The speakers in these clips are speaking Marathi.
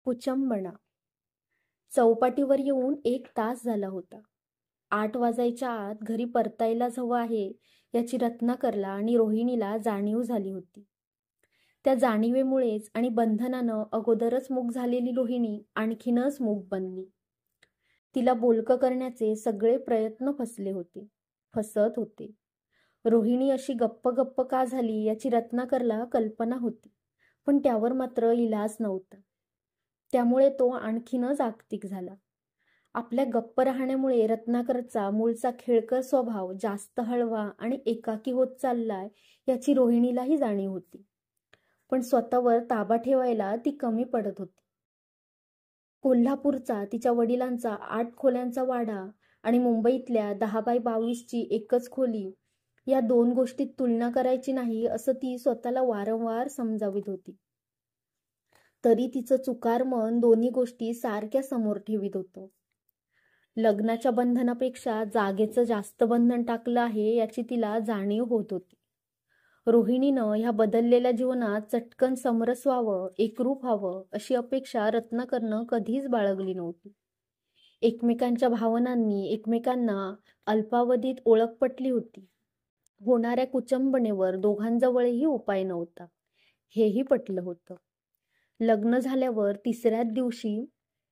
कुचंबणा. चौपाटीवर येऊन 1 तास झाला होता. 8 वाजायच्या आत घरी परतायलाच हवं आहे याची रत्नाकरला आणि रोहिणीला जाणीव झाली होती. त्या जाणीवेमुळेच आणि बंधनानं अगोदरच मूक झालेली रोहिणी आणखीनच मूक बनली. तिला बोलकं करण्याचे सगळे प्रयत्न फसत होते. रोहिणी अशी गप्प गप्प का झाली याची रत्नाकरला कल्पना होती, पण त्यावर मात्र इलाज नव्हता. त्यामुळे तो आणखीनच जागतिक झाला. आपल्या गप्प राहण्यामुळे रत्नाकरचा मूळचा खेळकर स्वभाव जास्त हळवा आणि एकाकी होत चाललाय याची रोहिणीलाही जाणीव होती. पण स्वतःवर ताबा ठेवायला ती कमी पडत होती. कोल्हापूरचा तिच्या वडिलांचा 8 खोल्यांचा वाडा आणि मुंबईतल्या 10x22ची एकच खोली, या 2 गोष्टीत तुलना करायची नाही असं ती स्वतःला वारंवार समजावीत होती. तरी तिचं चुकार मन दोन्ही गोष्टी सारख्या समोर ठेवीत होतं. लग्नाच्या बंधनापेक्षा जागेचं जास्त बंधन टाकलं आहे याची तिला जाणीव होत होती. रोहिणीनं ह्या बदललेल्या जीवनात चटकन समरस व्हावं, एकरूप व्हावं अशी अपेक्षा रत्नाकरनं कधीच बाळगली नव्हती. एकमेकांच्या भावनांनी एकमेकांना अल्पावधीत ओळख पटली होती. होणाऱ्या कुचंबणेवर दोघांजवळही उपाय नव्हता, हेही पटलं होतं. लग्न झाल्यावर 3ऱ्याच दिवशी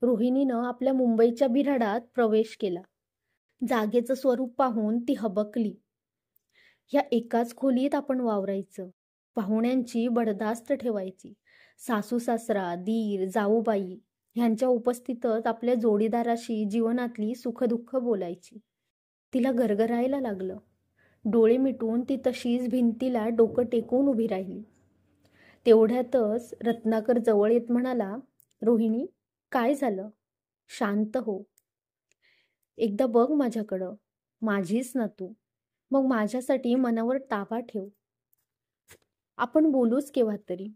रोहिणीनं आपल्या मुंबईच्या बिऱ्हाडात प्रवेश केला. जागेचं स्वरूप पाहून ती हबकली. ह्या एकाच खोलीत आपण वावरायचं, पाहुण्यांची बडदास्त ठेवायची, सासू सासरा, दीर, जाऊबाई ह्यांच्या उपस्थितीत आपल्या जोडीदाराशी जीवनातली सुखदुःख बोलायची. तिला गरगरायला लागलं. डोळे मिटून ती तशीच भिंतीला डोकं टेकून उभी राहिली. तेवढ्यातच रत्नाकर जवळ येत म्हणाला, रोहिणी, काय झालं? शांत हो. एकदा बघ माझ्याकडं. माझीच ना तू. मग माझ्यासाठी मनावर ताबा ठेव. आपण बोलूच केव्हा तरी.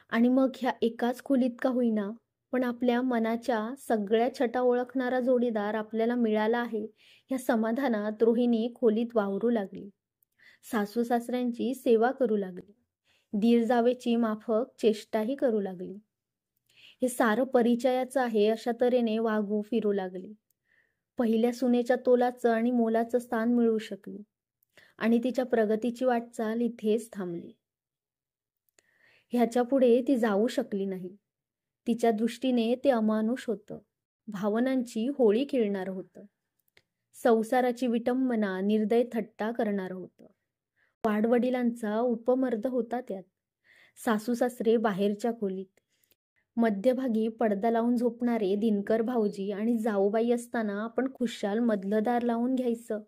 आणि मग ह्या एकाच खोलीत का होईना, पण आपल्या मनाच्या सगळ्या छटा ओळखणारा जोडीदार आपल्याला मिळाला आहे ह्या समाधानात रोहिणी खोलीत वावरू लागली. सासू सासऱ्यांची सेवा करू लागली. दीर जावेची माफक चेष्टाही करू लागली. हे सारं परिचयाचं आहे अशा तऱ्हेने वागू फिरू लागली. पहिल्या सुनेच्या तोलाचं आणि मोलाचं स्थान मिळवू शकली आणि तिच्या प्रगतीची वाटचाल इथेच थांबली. ह्याच्या पुढे ती जाऊ शकली नाही. तिच्या दृष्टीने ते अमानुष होतं, भावनांची होळी खेळणारं होतं, संसाराची विटंबना निर्दय थट्टा करणारं होतं. वाडवडिलांचा उपमर्द होता त्यात. सासू सासरे बाहेरच्या खोलीत, मध्यभागी पडदा लावून झोपणारे दिनकर भाऊजी आणि जाऊबाई असताना आपण खुशाल मधलं दार लावून घ्यायचं.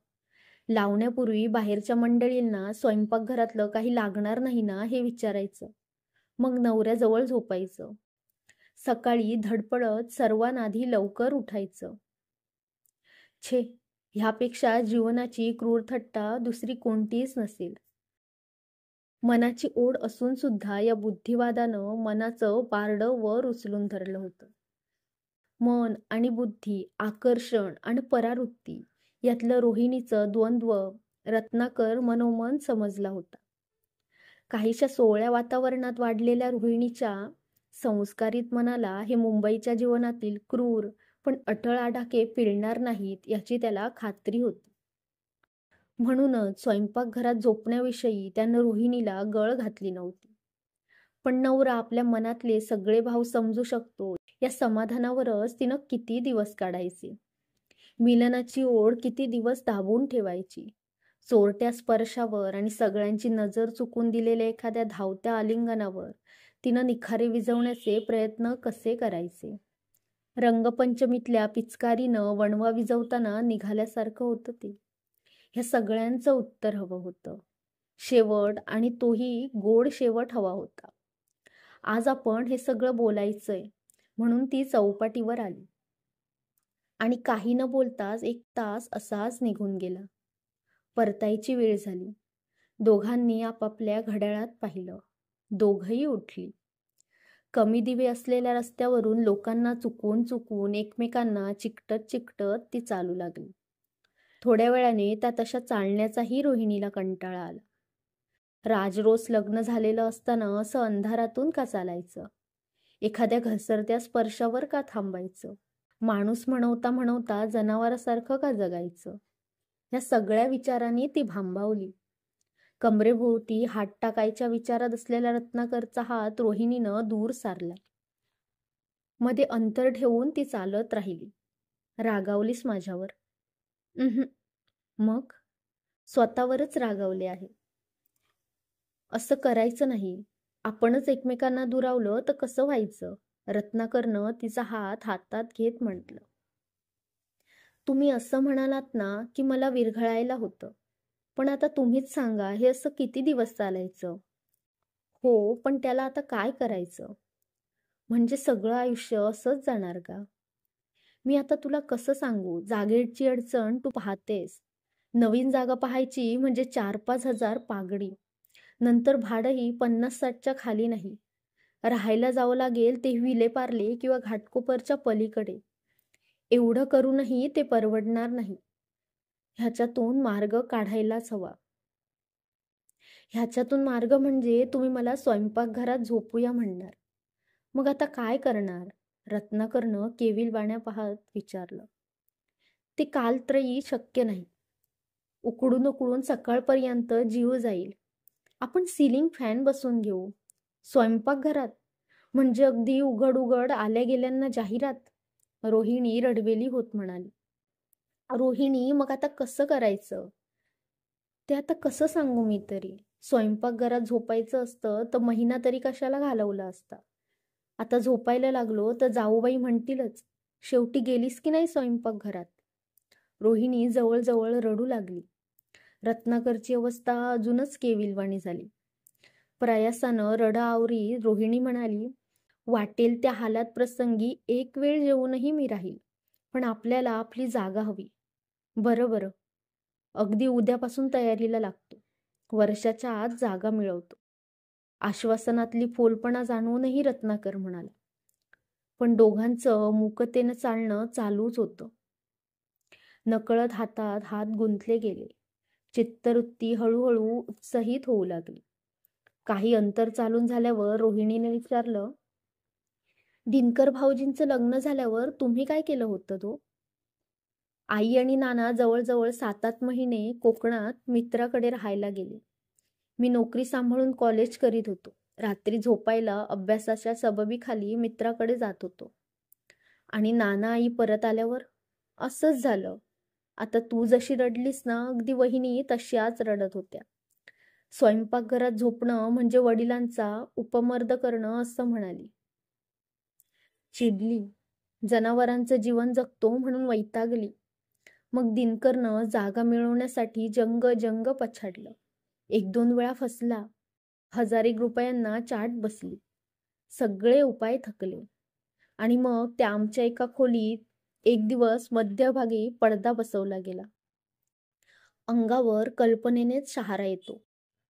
लावण्यापूर्वी बाहेरच्या मंडळींना स्वयंपाकघरातलं काही लागणार नाही ना हे विचारायचं. मग नवऱ्याजवळ झोपायचं. सकाळी धडपडत सर्वांआधी लवकर उठायचं. छे, ह्यापेक्षा जीवनाची क्रूर थट्टा दुसरी कोणतीच नसेल. मनाची ओढ असून सुद्धा या बुद्धिवादानं मनाचं बारडं वर उचलून धरलं होतं. मन आणि बुद्धी, आकर्षण आणि परावृत्ती यातलं रोहिणीचं द्वंद्व रत्नाकर मनोमन समजला होता. काहीशा सोहळ्या वातावरणात वाढलेल्या रोहिणीच्या संस्कारित मनाला हे मुंबईच्या जीवनातील क्रूर पण अटळ आडाखे पिळणार नाहीत याची त्याला खात्री होती. म्हणूनच स्वयंपाकघरात झोपण्याविषयी त्यानं रोहिणीला गळ घातली नव्हती. पण नवरा आपल्या मनातले सगळे भाव समजू शकतो या समाधानावरच तिनं किती दिवस काढायचे. मिलनाची ओढ किती दिवस दाबून ठेवायची. चोरट्या स्पर्शावर आणि सगळ्यांची नजर चुकून दिलेल्या एखाद्या धावत्या आलिंगनावर तिनं निखारे विझवण्याचे प्रयत्न कसे करायचे. रंगपंचमीतल्या पिचकारीनं वणवा विझवताना निघाल्यासारखं होतं ते. ह्या सगळ्यांचं उत्तर हवं होतं. शेवट, आणि तोही गोड शेवट हवा होता. आज आपण हे सगळं बोलायचंय म्हणून ती चौपाटीवर आली. आणि काही न बोलताच 1 तास असाच निघून गेला. परतायची वेळ झाली. दोघांनी आपापल्या घड्याळात पाहिलं. दोघंही उठली. कमी दिवे असलेल्या रस्त्यावरून लोकांना चुकवून एकमेकांना चिकटत ती चालू लागली. थोड्या वेळाने त्या तशा चालण्याचाही रोहिणीला कंटाळा आला. राजरोस लग्न झालेलं असताना असं अंधारातून का चालायचं? एखाद्या घसरत्या स्पर्शावर का थांबायचं? माणूस म्हणवता म्हणवता जनावरासारखं का जगायचं? या सगळ्या विचारांनी ती भांबावली. कमरेभोवती हात टाकायच्या विचारात असलेला रत्नाकरचा हात रोहिणीनं दूर सारला. मध्ये अंतर ठेवून ती चालत राहिली. रागावलीस माझ्यावर? मग स्वतःवरच रागावले आहे. असं करायचं नाही. आपणच एकमेकांना दुरावलं तर कसं व्हायचं? रत्नाकरनं तिचा हात हातात घेत म्हटलं. तुम्ही असं म्हणालात ना की मला विरघळायला होतं, पण आता तुम्हीच सांगा, हे असं किती दिवस चालायचं? हो, पण त्याला आता काय करायचं? म्हणजे सगळं आयुष्य असंच जाणार का? मी आता तुला कसं सांगू? जागेची अडचण तू पाहतेस. नवीन जागा पाहायची म्हणजे 4-5 हजार पागडी. नंतर भाडंही 50-60च्या खाली नाही. राहायला जावं लागेल ते विलेपार्ले किंवा घाटकोपरच्या पलीकडे. एवढं करूनही ते परवडणार नाही. ह्याच्यातून मार्ग काढायलाच हवा. ह्याच्यातून मार्ग म्हणजे तुम्ही मला स्वयंपाकघरात झोपूया म्हणणार. मग आता काय करणार? रत्नाकरनं केविलवाण्या पाहत विचारलं. ते कालत्रयी शक्य नाही. उकडून उकडून सकाळपर्यंत जीव जाईल. आपण सिलिंग फॅन बसवून घेऊ. स्वयंपाकघरात म्हणजे अगदी उघड उघड आल्या गेल्यांना जाहिरात. रोहिणी रडवेली होत म्हणाली. रोहिणी, मग आता कसं करायचं? ते आता कसं सांगू मी तरी? स्वयंपाकघरात झोपायचं असतं तर महिना तरी कशाला घालवला असता. आता झोपायला लागलो तर जाऊबाई म्हणतीलच, शेवटी गेलीस की नाही स्वयंपाकघरात? रोहिणी जवळजवळ रडू लागली. रत्नाकरची अवस्था अजूनच केविलवाणी झाली. प्रयासानं रडाआवरी रोहिणी म्हणाली, वाटेल त्या हालात प्रसंगी एक वेळ जेवूनही मी राहील, पण आपल्याला आपली जागा हवी. बरं, अगदी उद्यापासून तयारीला लागतो. वर्षाच्या आत जागा मिळवतो. आश्वासनातली फोलपणा जाणवूनही रत्नाकर म्हणाला. पण दोघांचं मूकतेनं चालणं चालूच होतं. नकळत हातात हात गुंतले गेले. चित्तवृत्ती हळूहळू उत्साहित होऊ लागली. काही अंतर चालून झाल्यावर रोहिणीने विचारलं, दिनकर भाऊजींचं लग्न झाल्यावर तुम्ही काय केलं होतं तो? आई आणि नाना जवळजवळ 7-8 महिने कोकणात मित्राकडे राहायला गेले. मी नोकरी सांभाळून कॉलेज करीत होतो. रात्री झोपायला अभ्यासाच्या सबबीखाली मित्राकडे जात होतो. आणि नाना आई परत आल्यावर असंच झालं. आता तू जशी रडलीस ना, अगदी वहिनी तशाच रडत होत्या. स्वयंपाकघरात झोपणं म्हणजे वडिलांचा उपमर्द करणं असं म्हणाली. चिडली. जनावरांचं जीवन जगतो म्हणून वैतागली. मग दिनकरनं जागा मिळवण्यासाठी जंग पछाडलं. 1-2 वेळा फसला. 1000 रुपयांना चाट बसली. सगळे उपाय थकले. आणि मग त्या आमच्या एका खोलीत एक दिवस मध्यभागी पडदा बसवला गेला. अंगावर कल्पनेनेच शहारा येतो.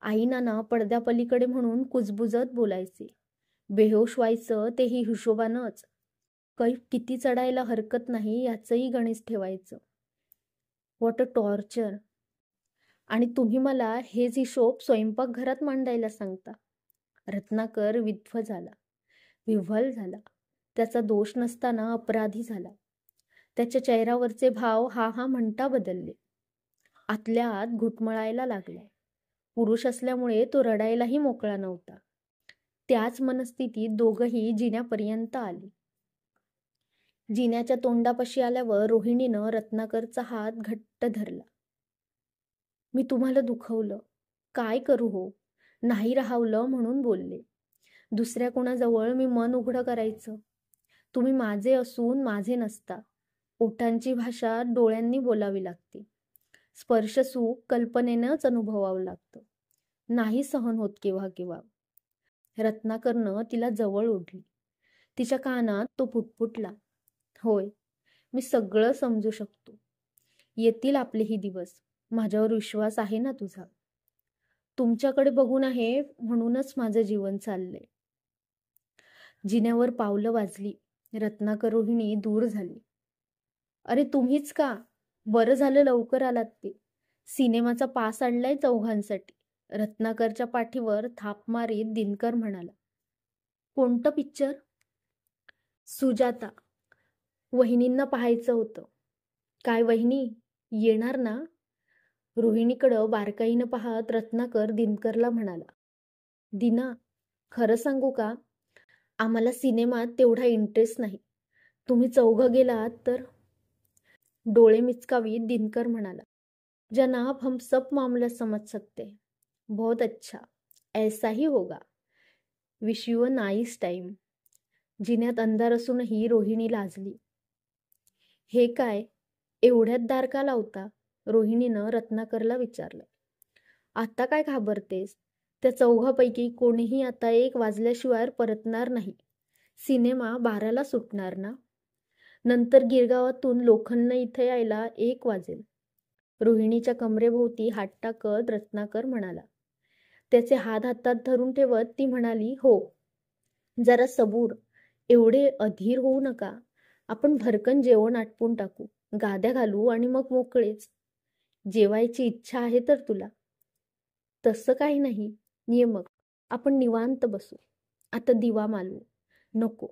आई नाना पडद्यापलीकडे म्हणून कुजबुजत बोलायचे. बेहोश व्हायचं तेही हिशोबानंच. कैफ किती चढायला हरकत नाही याचंही गणित ठेवायचं. What a torture. आणि तुम्ही मला हेच हिशोब स्वयंपाकघरात मांडायला सांगता. रत्नाकर विव्हल झाला. त्याचा दोष नसताना अपराधी झाला. त्याच्या चेहऱ्यावरचे भाव हा म्हणता बदलले. आतल्या आत घुटमळायला लागलाय. पुरुष असल्यामुळे तो रडायलाही मोकळा नव्हता. त्याच मनस्थितीत दोघंही जिन्यापर्यंत आले. जिन्याच्या तोंडापाशी आल्यावर रोहिणीनं रत्नाकरचा हात घट्ट धरला. मी तुम्हाला दुखवलं. काय करू हो? नाही राहावलं म्हणून बोलले. दुसऱ्या कोणाजवळ मी मन उघडं करायचं? तुम्ही माझे असून माझे नसता. ओठांची भाषा डोळ्यांनी बोलावी लागते. स्पर्शसुख कल्पनेनंच अनुभवावं लागतं. नाही सहन होत केव्हा. रत्नाकरनं तिला जवळ ओढली. तिच्या कानात तो पुटपुटला. होय, मी सगळं समजू शकतो. येतील आपलेही दिवस. माझ्यावर विश्वास आहे ना तुझा? तुमच्याकडे बघून आहे म्हणूनच माझं जीवन चाललंय. जिन्यावर पावलं वाजली. रत्नाकर रोहिणी दूर झाली. अरे तुम्हीच का? बरं झालं लवकर आलात ते. सिनेमाचा पास आणलाय चौघांसाठी. रत्नाकरच्या पाठीवर थाप मारीत दिनकर म्हणाला. कोणतं पिक्चर? सुजाता, वहिनींना पाहायचं होतं. काय वहिनी, येणार ना? रोहिणीकडं बारकाईनं पाहत रत्नाकर दिनकरला म्हणाला. दिना, खरं सांगू का? आम्हाला सिनेमात तेवढा इंटरेस्ट नाही. तुम्ही चौघं गेलात तर. डोळे मिचकावीत दिनकर म्हणाला. जनाब, हम सब मामला समझ सकते हैं. बहुत अच्छा, ऐसा ही होगा. Wish you a nice time. जिन्यात अंधार असूनही रोहिणी लाजली. हे काय, एवढ्यात दार का लावता? रोहिणीनं रत्नाकरला विचारलं. आता काय घाबरतेस? त्या चौघापैकी कोणीही आता 1 वाजल्याशिवाय परतणार नाही. सिनेमा 12ला सुटणार ना. नंतर गिरगावातून लोखंडनं इथे यायला 1 वाजेल. रोहिणीच्या कमरेभोवती हात टाकत रत्नाकर म्हणाला. त्याचे हात हातात धरून ठेवत ती म्हणाली, हो, जरा सबूर. एवढे अधीर होऊ नका. आपण भरकन जेवण आटपून टाकू, गाद्या घालू आणि मग मोकळेच. जेवायची इच्छा आहे तर तुला? तसं काही नाही. ये मग, आपण निवांत बसू. आता दिवा मालवू. नको,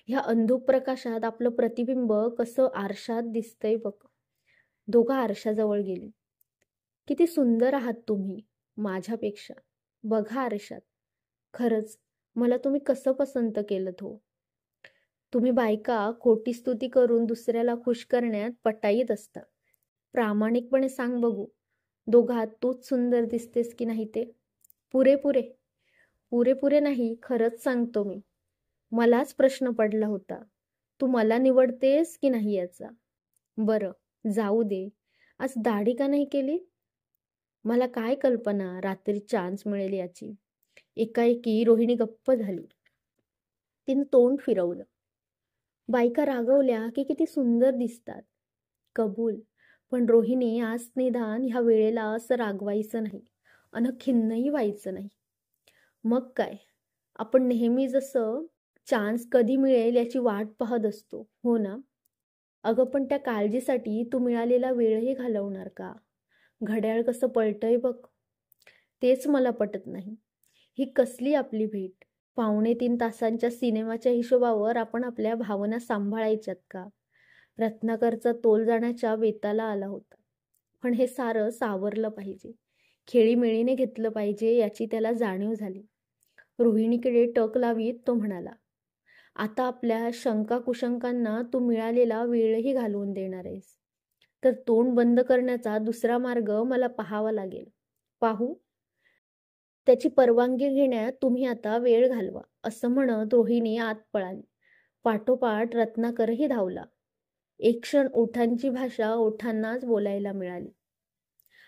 ह्या अंधुक प्रकाशात आपलं प्रतिबिंब कसं आरशात दिसतंय बघ. दोघं आरशाजवळ गेली. किती सुंदर आहात तुम्ही, माझ्यापेक्षा. बघा आरशात. खरंच मला तुम्ही कसं पसंत केलं हो. तुम्ही बायका खोटी स्तुती करून दुसऱ्याला खुश करण्यात पटाईत असता. प्रामाणिकपणे सांग बघू, दोघात तूच सुंदर दिसतेस की नाही ते? पुरेपुरे पुरेपुरे नाही, खरंच सांगतो मी. मलाच प्रश्न पडला होता, तू मला निवडतेस की नाही याचा. बरं, जाऊ दे. आज दाढी का नाही केली? मला काय कल्पना रात्री चान्स मिळेल याची. एकाएकी रोहिणी गप्प झाली. तिने तोंड फिरवलं. बायका रागवल्या की किती सुंदर दिसतात. कबूल, पण रोहिणी आज निदान ह्या वेळेला असं रागवायचं नाही अन खिन्नही व्हायचं नाही. मग काय, आपण नेहमी जसं चान्स कधी मिळेल याची वाट पाहत असतो, हो ना? अगं, पण त्या काळजीसाठी तू मिळालेला वेळही घालवणार का? घड्याळ कसं पळतंय बघ. तेच मला पटत नाही. ही कसली आपली भेट? 2.25 तासांच्या सिनेमाच्या हिशोबावर आपण आपल्या भावना सांभाळायच्यात का? रत्नाकरचा तोल जाण्याच्या बेताला आला होता. पण हे सारं सावरलं पाहिजे, खेळीमेळीने घेतलं पाहिजे याची त्याला जाणीव झाली. रोहिणीकडे टक लावीत तो म्हणाला. आता आपल्या शंका कुशंकांना तू मिळालेला वेळही घालवून देणार आहेस, तर तोंड बंद करण्याचा दुसरा मार्ग मला पाहावा लागेल. पाहू? त्याची परवानगी घेण्यात तुम्ही आता वेळ घालवा, असं म्हणत रोहिणी आत पळाली. पाठोपाठ रत्नाकरही धावला. एक क्षण ओठांची भाषा ओठांनाच बोलायला मिळाली.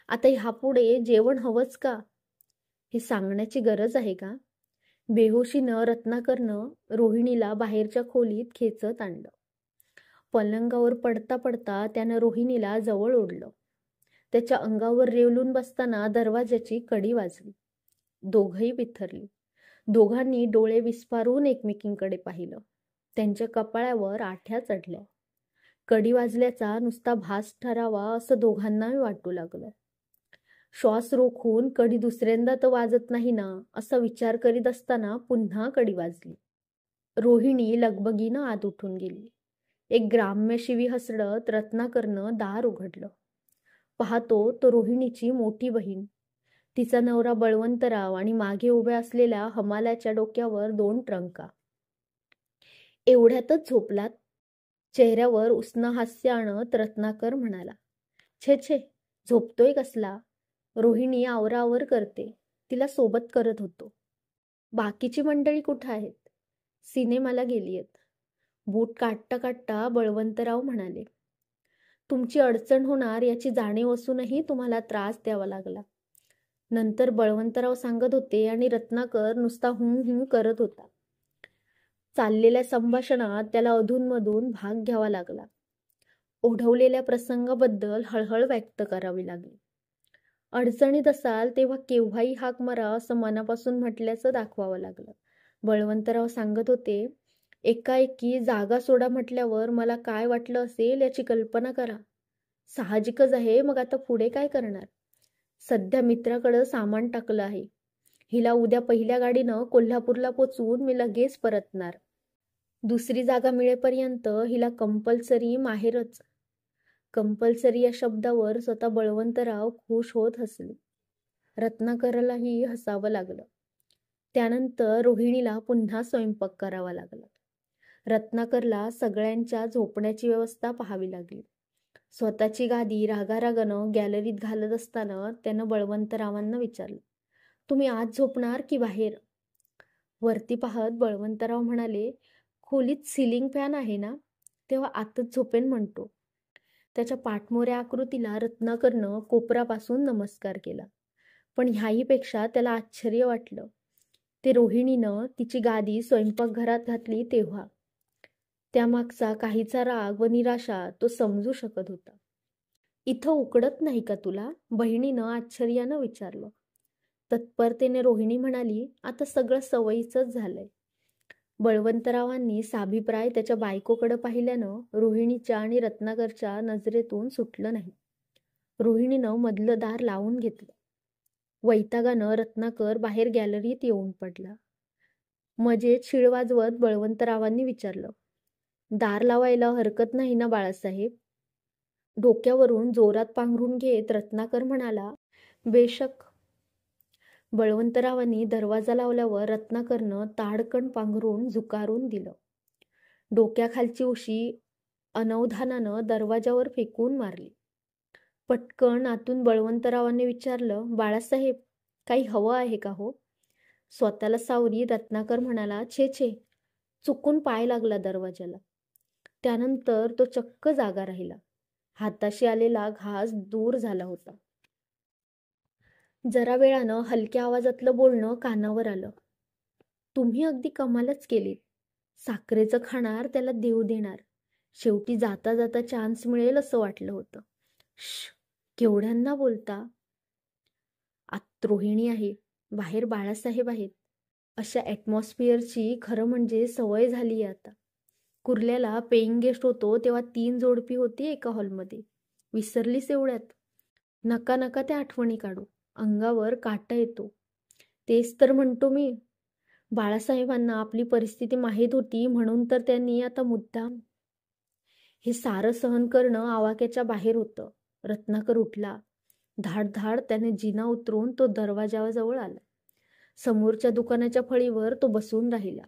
आता ह्यापुढे जेवण हवंच का, हे सांगण्याची गरज आहे का? बेहोशीनं रत्नाकरनं रोहिणीला बाहेरच्या खोलीत खेचत आणलं. पलंगावर पडता पडता त्यानं रोहिणीला जवळ ओढलं. त्याच्या अंगावर रेवलून बसताना दरवाजाची कडी वाजली. दोघंही बिथरली. दोघांनी डोळे विस्फारून एकमेकींकडे पाहिलं. त्यांच्या कपाळावर आठ्या चढल्या. कडी वाजल्याचा नुसता भास ठरावा असं दोघांनाही वाटू लागलं. श्वास रोखून कडी दुसऱ्यांदा तर वाजत नाही ना, असा विचार करीत असताना पुन्हा कडी वाजली. रोहिणी लगबगीनं आत उठून गेली. एक ग्राम्य शिवी हसडत रत्नाकरनं दार उघडलं. पाहतो तो रोहिणीची मोठी बहीण. तिचा नवरा बळवंतराव आणि मागे उभ्या असलेल्या हमालाच्या डोक्यावर 2 ट्रंका. एवढ्यातच झोपलात? चेहऱ्यावर उसनं हास्य आणत रत्नाकर म्हणाला. छे छे, झोपतोय कसला? रोहिणी आवरावर करते, तिला सोबत करत होतो. बाकीची मंडळी कुठं आहेत? सिनेमाला गेलीयत. बूट काढता काढता बळवंतराव म्हणाले. तुमची अडचण होणार याची जाणीव असूनही तुम्हाला त्रास द्यावा लागला. नंतर बळवंतराव सांगत होते आणि रत्नाकर नुसता हुं करत होता. चाललेल्या संभाषणात त्याला अधूनमधून भाग घ्यावा लागला. ओढवलेल्या प्रसंगाबद्दल हळहळ व्यक्त करावी लागली. अडचणीत असाल तेव्हा केव्हाही हाक मारा असं मनापासून म्हटल्याचं दाखवावं लागलं. बळवंतराव सांगत होते. एकाएकी जागा सोडा म्हटल्यावर मला काय वाटलं असेल याची कल्पना करा. साहजिकच आहे, मग आता पुढे काय करणार? सध्या मित्राकडं सामान टाकलं आहे. हिला उद्या पहिल्या गाडीनं कोल्हापूरला पोचवून मी लगेच परतणार. दुसरी जागा मिळेपर्यंत हिला कंपल्सरी माहेरच. कंपल्सरी या शब्दावर स्वतः बळवंतराव खुश होत हसले. रत्नाकरलाही हसावं लागलं. त्यानंतर रोहिणीला पुन्हा स्वयंपाक करावा लागला. रत्नाकरला सगळ्यांच्या झोपण्याची व्यवस्था पाहावी लागली. स्वतःची गादी रागारागानं गॅलरीत घालत असताना त्यानं बळवंतरावांना विचारलं, तुम्ही आत झोपणार की बाहेर? वरती पाहत बळवंतराव म्हणाले, खोलीत सिलिंग फॅन आहे ना, तेव्हा आतच झोपेन म्हणतो. त्याच्या पाठमोऱ्या आकृतीला रत्नाकरनं कोपरापासून नमस्कार केला. पण ह्याहीपेक्षा त्याला आश्चर्य वाटलं ते रोहिणीनं तिची गादी स्वयंपाकघरात घातली तेव्हा. त्यामागचा काहीचा राग व निराशा तो समजू शकत होता. इथं उकडत नाही का तुला? बहिणीनं आश्चर्यानं विचारलं. तत्परतेने रोहिणी म्हणाली, आता सगळं सवयीचंच झालंय. बळवंतरावांनी साभिप्राय त्याच्या बायकोकडे पाहिल्यानं रोहिणीच्या आणि रत्नाकरच्या नजरेतून सुटलं नाही. रोहिणीनं मधलं दार लावून घेतलं. वैतागानं रत्नाकर बाहेर गॅलरीत येऊन पडला. मजेत शिळ वाजवत बळवंतरावांनी विचारलं, दार लावायला हरकत नाही ना बाळासाहेब? डोक्यावरून जोरात पांघरून घेत रत्नाकर म्हणाला, बेशक. बळवंतरावांनी दरवाजा लावल्यावर रत्नाकरनं ताडकन पांघरून झुकारून दिलं. डोक्याखालची उशी अनवधानानं दरवाजावर फेकून मारली. पटकन आतून बळवंतरावांनी विचारलं, बाळासाहेब काही हवं आहे का हो? स्वतःला सावरी रत्नाकर म्हणाला, छे छे, चुकून पाय लागला दरवाजाला. त्यानंतर तो चक्क जागा राहिला. हाताशी आलेला घास दूर झाला होता. जरा वेळानं हलक्या आवाजातलं बोलणं कानावर आलं. तुम्ही अगदी कमालच केलीत. साखरेचं खाणार त्याला देव देणार. शेवटी जाता जाता चान्स मिळेल असं वाटलं होतं. केवढ्यांना बोलता? आत रोहिणी आहे, बाहेर बाळासाहेब आहेत. अशा ॲटमॉस्फिअरची खरं म्हणजे सवय झाली आहे आता. कुर्ल्याला पेईंग गेस्ट होतो तेव्हा 3 जोडपी होती एका हॉलमध्ये. विसरलीस एवढ्यात? नका नका त्या आठवणी काढू, अंगावर काटा येतो. तेच तर म्हणतो मी. बाळासाहेबांना आपली परिस्थिती माहीत होती म्हणून तर त्यांनी आता मुद्दाम हे सारं सहन करणं आवाक्याच्या बाहेर होतं. रत्नाकर उठला. धाड धाड त्याने जिना उतरून तो दरवाजाजवळ आला. समोरच्या दुकानाच्या फळीवर तो बसून राहिला.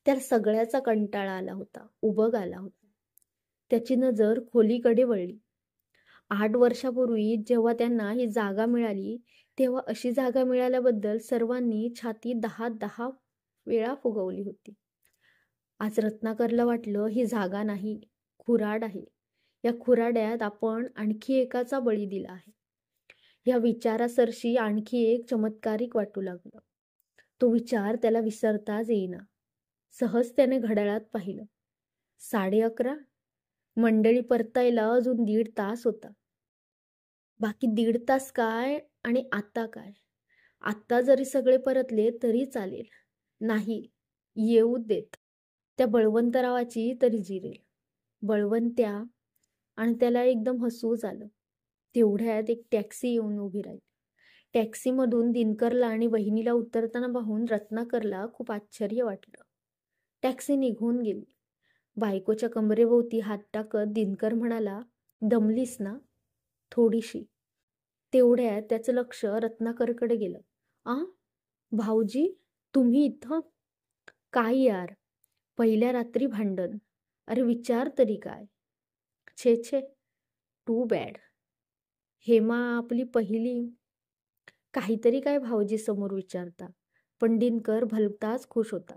त्याला सगळ्याचा कंटाळा आला होता, उबग आला होता. त्याची नजर खोलीकडे वळली. 8 वर्षापूर्वी जेव्हा त्यांना ही जागा मिळाली तेव्हा अशी जागा मिळाल्याबद्दल सर्वांनी छाती 10 वेळा फुगवली होती. आज रत्नाकरला वाटलं ही जागा नाही, खुराड आहे. या खुराड्यात आपण आणखी एकाचा बळी दिला आहे. या विचारासरशी आणखी एक चमत्कारिक वाटू लागलं. तो विचार त्याला विसरताच येईना. सहज त्याने घड्याळात पाहिलं. 11:30. मंडळी परतायला अजून 1.5 तास होता. बाकी 1.5 तास काय आणि आता काय? आत्ता जरी सगळे परतले तरी चालेल. नाही, येऊ देत. त्या बळवंतरावाची तरी जिरेल. बळवंत्या. आणि त्याला एकदम हसूच आलं. तेवढ्यात एक टॅक्सी येऊन उभी राहिली. टॅक्सीमधून दिनकरला आणि वहिनीला उतरताना पाहून रत्नाकरला खूप आश्चर्य वाटलं. टॅक्सी निघून गेली. बायकोच्या कमरेभोवती हात टाकत दिनकर म्हणाला, दमलीस ना? थोडीशी. तेवढ्यात त्याचं लक्ष रत्नाकरकडे गेलं. भाऊजी, तुम्ही इथं? काय यार, पहिल्या रात्री भांडण. अरे विचार तरी काय? छे छे, टू बॅड. हेमा आपली पहिली. काहीतरी काय भाऊजी समोर विचारता. पण दिनकर भलताच खुश होता.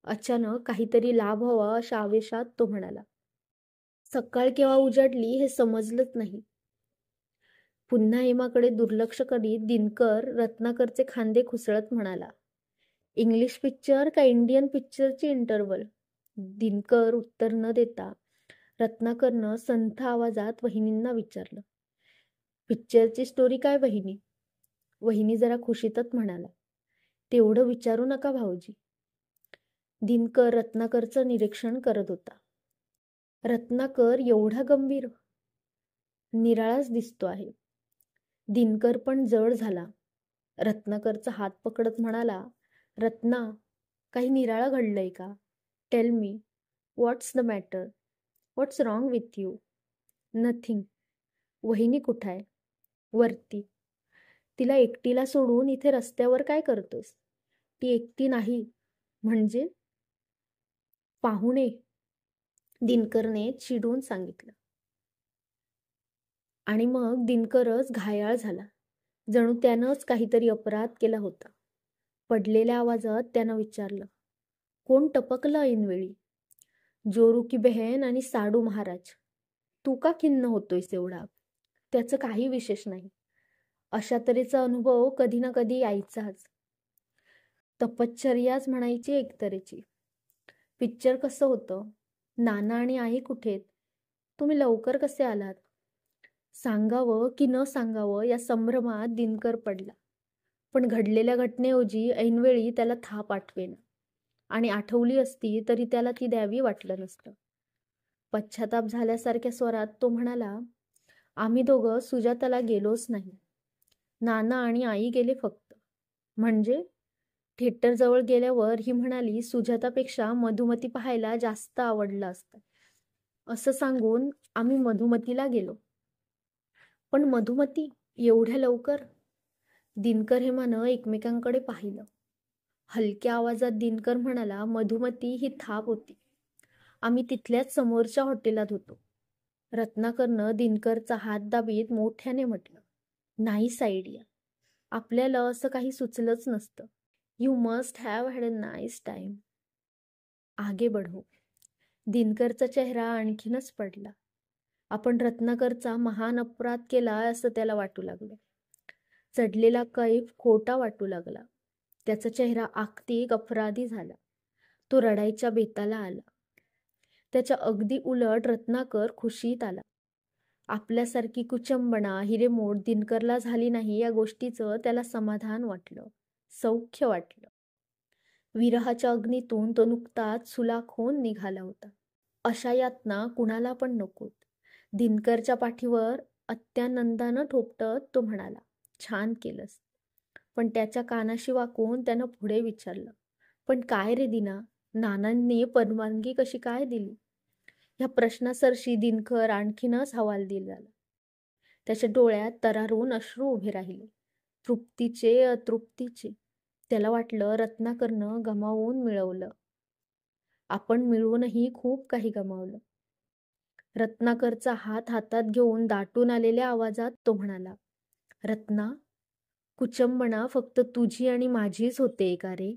अचानक काहीतरी लाभ व्हावा अशा आवेशात तो म्हणाला, सकाळ केव्हा उजाडली हे समजलंच नाही. पुन्हा हेमाकडे दुर्लक्ष करीत दिनकर रत्नाकरचे खांदे खुसळत म्हणाला, इंग्लिश पिक्चर का इंडियन पिक्चरची इंटरव्हल? दिनकर उत्तर न देता रत्नाकरनं संथ आवाजात वहिनींना विचारलं, पिक्चरची स्टोरी काय वहिनी? वहिनी जरा खुशीतच म्हणाला, तेवढं विचारू नका भाऊजी. दिनकर रत्नाकरचं निरीक्षण करत होता. रत्नाकर एवढा गंभीर? निराळाच दिसतो आहे. दिनकर पण जड झाला. रत्नाकरचा हात पकडत म्हणाला, रत्ना, काही निराळं घडलंय का? Tell me, what's the matter? What's wrong with you? Nothing. वहिनी कुठं आहे? वरती. तिला एकटीला सोडून इथे रस्त्यावर काय करतोस? ती एकटी नाही. म्हणजे? पाहुणे, दिनकरने चिडून सांगितलं. आणि मग दिनकरच घायाळ झाला. जणू त्यानंच काहीतरी अपराध केला होता. पडलेल्या आवाजात त्यानं विचारलं, कोण टपकलं ऐनवेळी? जोरू की बहन आणि साडू महाराज. तू का खिन्न होतोयस एवढा? त्याचं काही विशेष नाही. अशा तऱ्हेचा अनुभव कधी ना कधी यायचाच. तपश्चर्याच म्हणायची एक तऱ्हेची. पिक्चर कसं होतं? नाना आणि आई कुठेत? तुम्ही लवकर कसे आलात? सांगावं की न सांगावं या संभ्रमात दिनकर पडला. पण घडलेल्या घटनेऐवजी ऐनवेळी त्याला थाप आठवेना. आणि आठवली असती तरी त्याला ती द्यावी वाटलं नसतं. पश्चाताप झाल्यासारख्या स्वरात तो म्हणाला, आम्ही दोघं सुजाताला गेलोच नाही. नाना आणि आई गेले फक्त. म्हणजे? थिएटरजवळ गेल्यावर ही म्हणाली सुजातापेक्षा मधुमती पाहायला जास्त आवडलं असतं. असं सांगून आम्ही मधुमतीला गेलो. पण मधुमती एवढ्या लवकर? दिनकर हेमानं एकमेकांकडे पाहिलं. हलक्या आवाजात दिनकर म्हणाला, मधुमती ही थाप होती. आम्ही तिथल्याच समोरच्या हॉटेलात होतो. रत्नाकरनं दिनकरचा हात दाबीत मोठ्याने म्हटलं, नाईस आयडिया. आपल्याला असं काही सुचलंच नसतं. You must have had a nice time. आगे बढो. दिनकरचा चेहरा आणखीनच पडला. आपण रत्नाकरचा महान अपराध केला असं त्याला वाटू लागलं. चढलेला कैफ खोटा वाटू लागला. त्याचा चेहरा आक्तिक अपराधी झाला. तो रडायच्या बेताला आला. त्याच्या अगदी उलट रत्नाकर खुशीत आला. आपल्यासारखी कुचंबणा हिरेमोड दिनकरला झाली नाही या गोष्टीचं त्याला समाधान वाटलं, सौख्य वाटलं. विरहाच्या अग्नीतून तो नुकताच सुलाख होऊन निघाला होता. अशा यातना कुणाला पण नकोत. दिनकरच्या पाठीवर अत्यानंदानं ठोपटत तो म्हणाला, छान केलंस. पण त्याच्या कानाशी वाकून त्यानं पुढे विचारलं, पण काय रे दिना, नानांनी परवानगी कशी काय दिली? ह्या प्रश्नासरशी दिनकर आणखीनच हवालदिल झाला. त्याच्या डोळ्यात तरारून अश्रू उभे राहिले, तृप्तीचे अतृप्तीचे. त्याला वाटलं रत्नाकरनं गमावून मिळवलं. आपण मिळवूनही खूप काही गमावलं. रत्नाकरचा हात हातात घेऊन दाटून आलेल्या आवाजात तो म्हणाला, रत्ना, कुचंबणा फक्त तुझी आणि माझीच होते का रे?